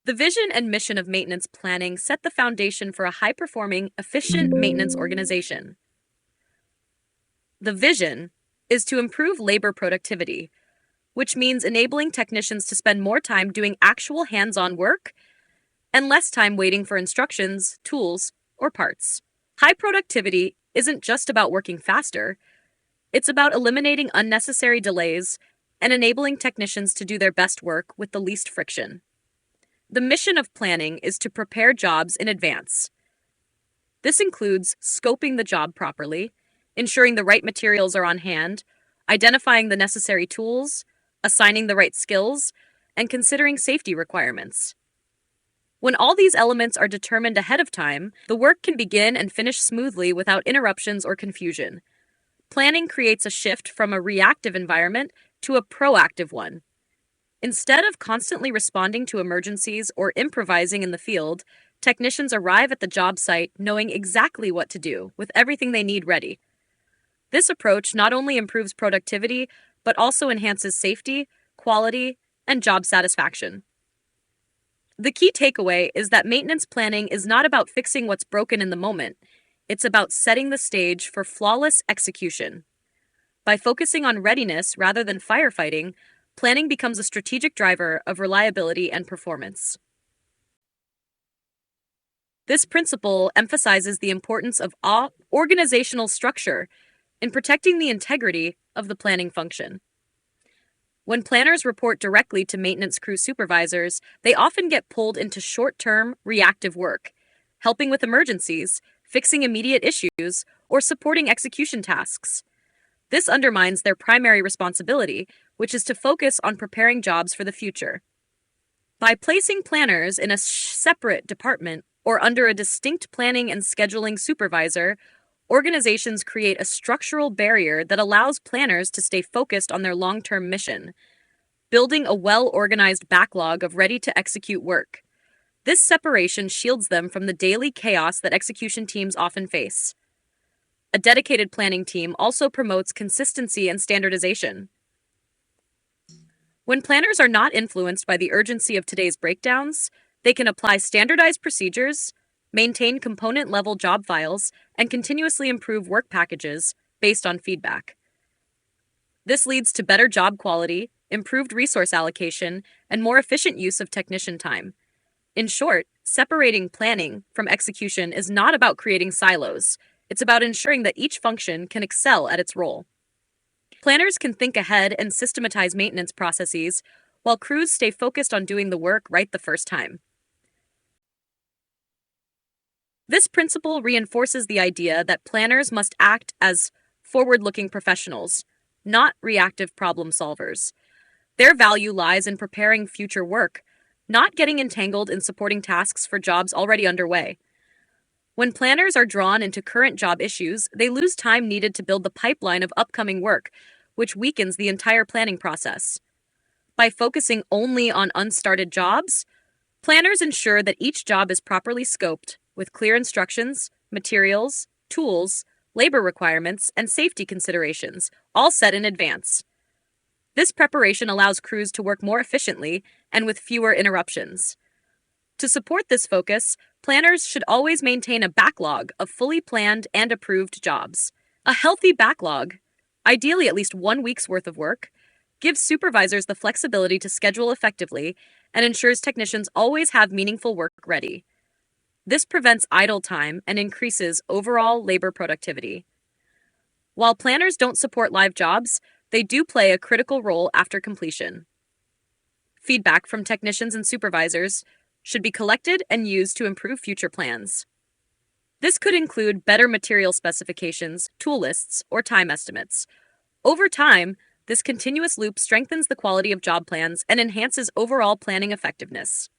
The vision and mission of maintenance planning set the foundation for a high-performing, efficient maintenance organization. The vision is to improve labor productivity, which means enabling technicians to spend more time doing actual hands-on work and less time waiting for instructions, tools, or parts. High productivity isn't just about working faster, it's about eliminating unnecessary delays and enabling technicians to do their best work with the least friction. The mission of planning is to prepare jobs in advance. This includes scoping the job properly, ensuring the right materials are on hand, identifying the necessary tools, assigning the right skills, and considering safety requirements. When all these elements are determined ahead of time, the work can begin and finish smoothly without interruptions or confusion. Planning creates a shift from a reactive environment to a proactive one. Instead of constantly responding to emergencies or improvising in the field, technicians arrive at the job site knowing exactly what to do, with everything they need ready. This approach not only improves productivity, but also enhances safety, quality, and job satisfaction. The key takeaway is that maintenance planning is not about fixing what's broken in the moment. It's about setting the stage for flawless execution. By focusing on readiness rather than firefighting, planning becomes a strategic driver of reliability and performance. This principle emphasizes the importance of organizational structure in protecting the integrity of the planning function. When planners report directly to maintenance crew supervisors, they often get pulled into short-term, reactive work, helping with emergencies, fixing immediate issues, or supporting execution tasks. This undermines their primary responsibility, which is to focus on preparing jobs for the future. By placing planners in a separate department or under a distinct planning and scheduling supervisor, organizations create a structural barrier that allows planners to stay focused on their long-term mission, building a well-organized backlog of ready-to-execute work. This separation shields them from the daily chaos that execution teams often face. A dedicated planning team also promotes consistency and standardization. When planners are not influenced by the urgency of today's breakdowns, they can apply standardized procedures, maintain component-level job files, and continuously improve work packages based on feedback. This leads to better job quality, improved resource allocation, and more efficient use of technician time. In short, separating planning from execution is not about creating silos. It's about ensuring that each function can excel at its role. Planners can think ahead and systematize maintenance processes, while crews stay focused on doing the work right the first time. This principle reinforces the idea that planners must act as forward-looking professionals, not reactive problem solvers. Their value lies in preparing future work, not getting entangled in supporting tasks for jobs already underway. When planners are drawn into current job issues, they lose time needed to build the pipeline of upcoming work, which weakens the entire planning process. By focusing only on unstarted jobs, planners ensure that each job is properly scoped, with clear instructions, materials, tools, labor requirements, and safety considerations, all set in advance. This preparation allows crews to work more efficiently and with fewer interruptions. To support this focus, planners should always maintain a backlog of fully planned and approved jobs. A healthy backlog, ideally at least 1 week's worth of work, gives supervisors the flexibility to schedule effectively and ensures technicians always have meaningful work ready. This prevents idle time and increases overall labor productivity. While planners don't support live jobs, they do play a critical role after completion. Feedback from technicians and supervisors should be collected and used to improve future plans. This could include better material specifications, tool lists, or time estimates. Over time, this continuous loop strengthens the quality of job plans and enhances overall planning effectiveness.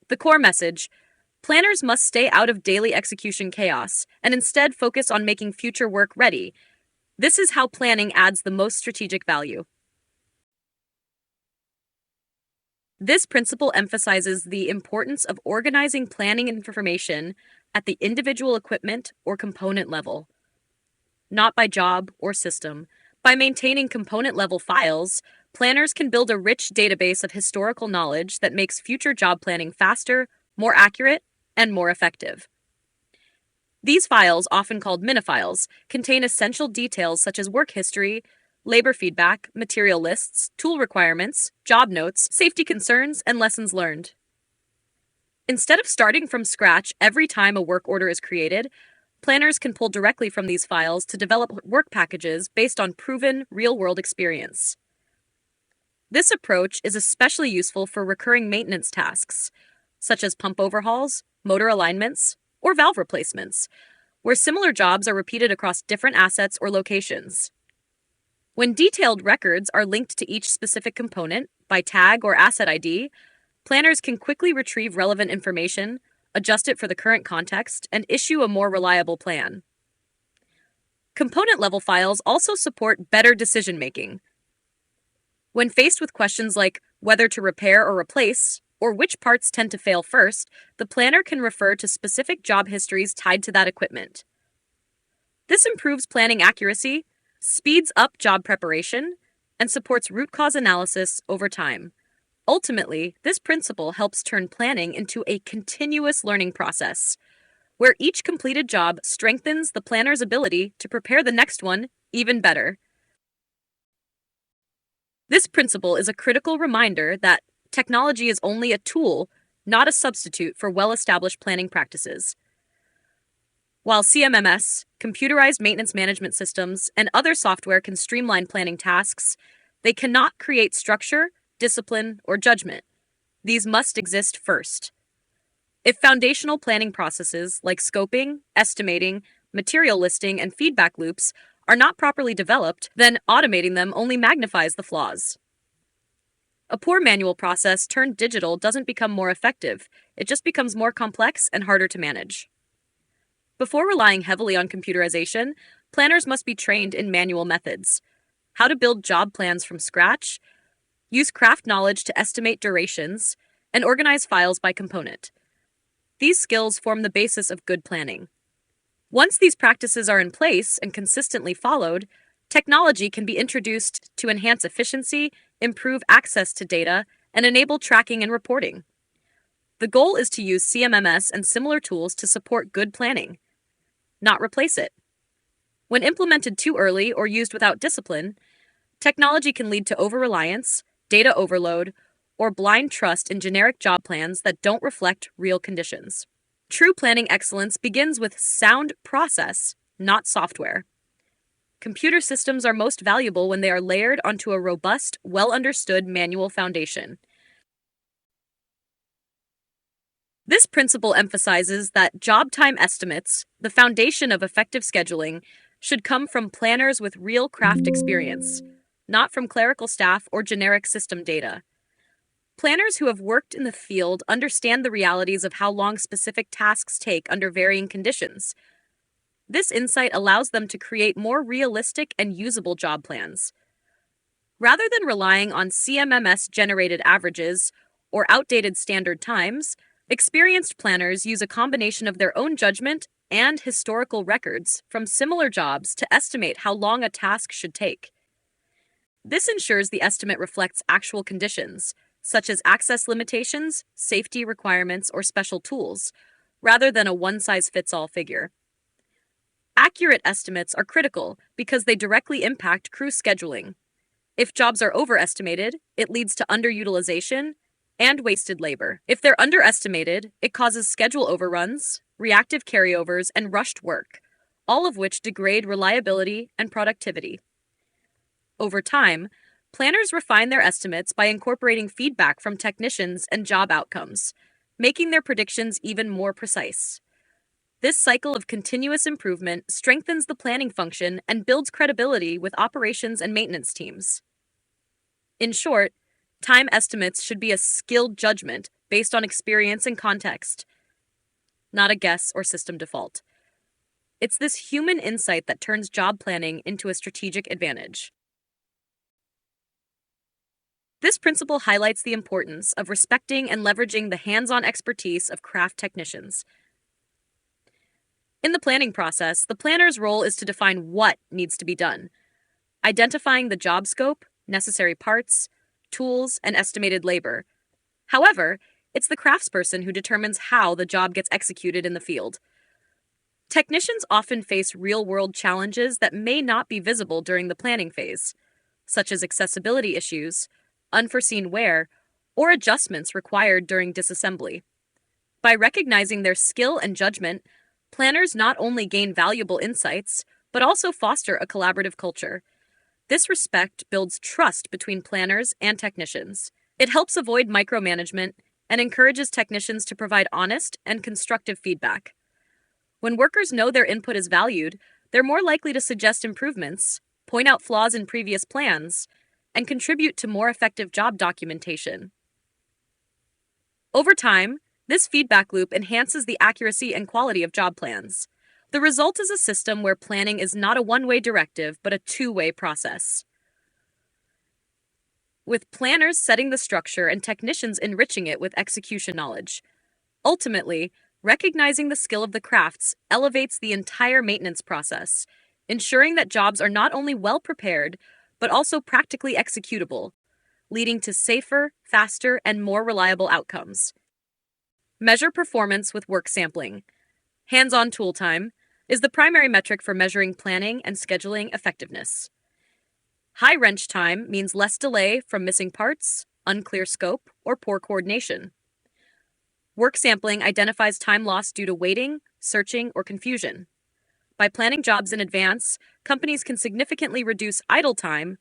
The core message: planners must stay out of daily execution chaos and instead focus on making future work ready. This is how planning adds the most strategic value. This principle emphasizes the importance of organizing planning information at the individual equipment or component level, not by job or system. By maintaining component-level files, planners can build a rich database of historical knowledge that makes future job planning faster, more accurate, and more effective. These files, often called minifiles, contain essential details such as work history, labor feedback, material lists, tool requirements, job notes, safety concerns, and lessons learned. Instead of starting from scratch every time a work order is created, planners can pull directly from these files to develop work packages based on proven, real-world experience. This approach is especially useful for recurring maintenance tasks, such as pump overhauls, motor alignments, or valve replacements, where similar jobs are repeated across different assets or locations. When detailed records are linked to each specific component by tag or asset ID, planners can quickly retrieve relevant information, adjust it for the current context, and issue a more reliable plan. Component-level files also support better decision-making. When faced with questions like whether to repair or replace, or which parts tend to fail first, the planner can refer to specific job histories tied to that equipment. This improves planning accuracy, speeds up job preparation, and supports root cause analysis over time. Ultimately, this principle helps turn planning into a continuous learning process, where each completed job strengthens the planner's ability to prepare the next one even better. This principle is a critical reminder that technology is only a tool, not a substitute for well-established planning practices. While CMMS, computerized maintenance management systems, and other software can streamline planning tasks, they cannot create structure, discipline, or judgment. These must exist first. If foundational planning processes like scoping, estimating, material listing, and feedback loops are not properly developed, then automating them only magnifies the flaws. A poor manual process turned digital doesn't become more effective, it just becomes more complex and harder to manage. Before relying heavily on computerization, planners must be trained in manual methods: how to build job plans from scratch, use craft knowledge to estimate durations, and organize files by component. These skills form the basis of good planning. Once these practices are in place and consistently followed, technology can be introduced to enhance efficiency, improve access to data, and enable tracking and reporting. The goal is to use CMMS and similar tools to support good planning, not replace it. When implemented too early or used without discipline, technology can lead to over-reliance, data overload, or blind trust in generic job plans that don't reflect real conditions. True planning excellence begins with sound process, not software. Computer systems are most valuable when they are layered onto a robust, well-understood manual foundation. This principle emphasizes that job time estimates, the foundation of effective scheduling, should come from planners with real craft experience, not from clerical staff or generic system data. Planners who have worked in the field understand the realities of how long specific tasks take under varying conditions. This insight allows them to create more realistic and usable job plans. Rather than relying on CMMS-generated averages or outdated standard times, experienced planners use a combination of their own judgment and historical records from similar jobs to estimate how long a task should take. This ensures the estimate reflects actual conditions, such as access limitations, safety requirements, or special tools, rather than a one-size-fits-all figure. Accurate estimates are critical because they directly impact crew scheduling. If jobs are overestimated, it leads to underutilization and wasted labor. If they're underestimated, it causes schedule overruns, reactive carryovers, and rushed work, all of which degrade reliability and productivity. Over time, planners refine their estimates by incorporating feedback from technicians and job outcomes, making their predictions even more precise. This cycle of continuous improvement strengthens the planning function and builds credibility with operations and maintenance teams. In short, time estimates should be a skilled judgment based on experience and context, not a guess or system default. It's this human insight that turns job planning into a strategic advantage. This principle highlights the importance of respecting and leveraging the hands-on expertise of craft technicians. In the planning process, the planner's role is to define what needs to be done, identifying the job scope, necessary parts, tools, and estimated labor. However, it's the craftsperson who determines how the job gets executed in the field. Technicians often face real-world challenges that may not be visible during the planning phase, such as accessibility issues, unforeseen wear, or adjustments required during disassembly. By recognizing their skill and judgment, planners not only gain valuable insights, but also foster a collaborative culture. This respect builds trust between planners and technicians. It helps avoid micromanagement and encourages technicians to provide honest and constructive feedback. When workers know their input is valued, they're more likely to suggest improvements, point out flaws in previous plans, and contribute to more effective job documentation. Over time, this feedback loop enhances the accuracy and quality of job plans. The result is a system where planning is not a one-way directive, but a two-way process. With planners setting the structure and technicians enriching it with execution knowledge. Ultimately, recognizing the skill of the crafts elevates the entire maintenance process, ensuring that jobs are not only well prepared, but also practically executable, leading to safer, faster, and more reliable outcomes. Measure performance with work sampling. Hands-on tool time is the primary metric for measuring planning and scheduling effectiveness. High wrench time means less delay from missing parts, unclear scope, or poor coordination. Work sampling identifies time lost due to waiting, searching, or confusion. By planning jobs in advance, companies can significantly reduce idle time,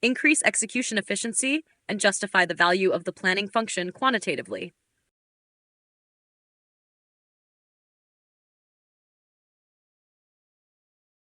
increase execution efficiency, and justify the value of the planning function quantitatively.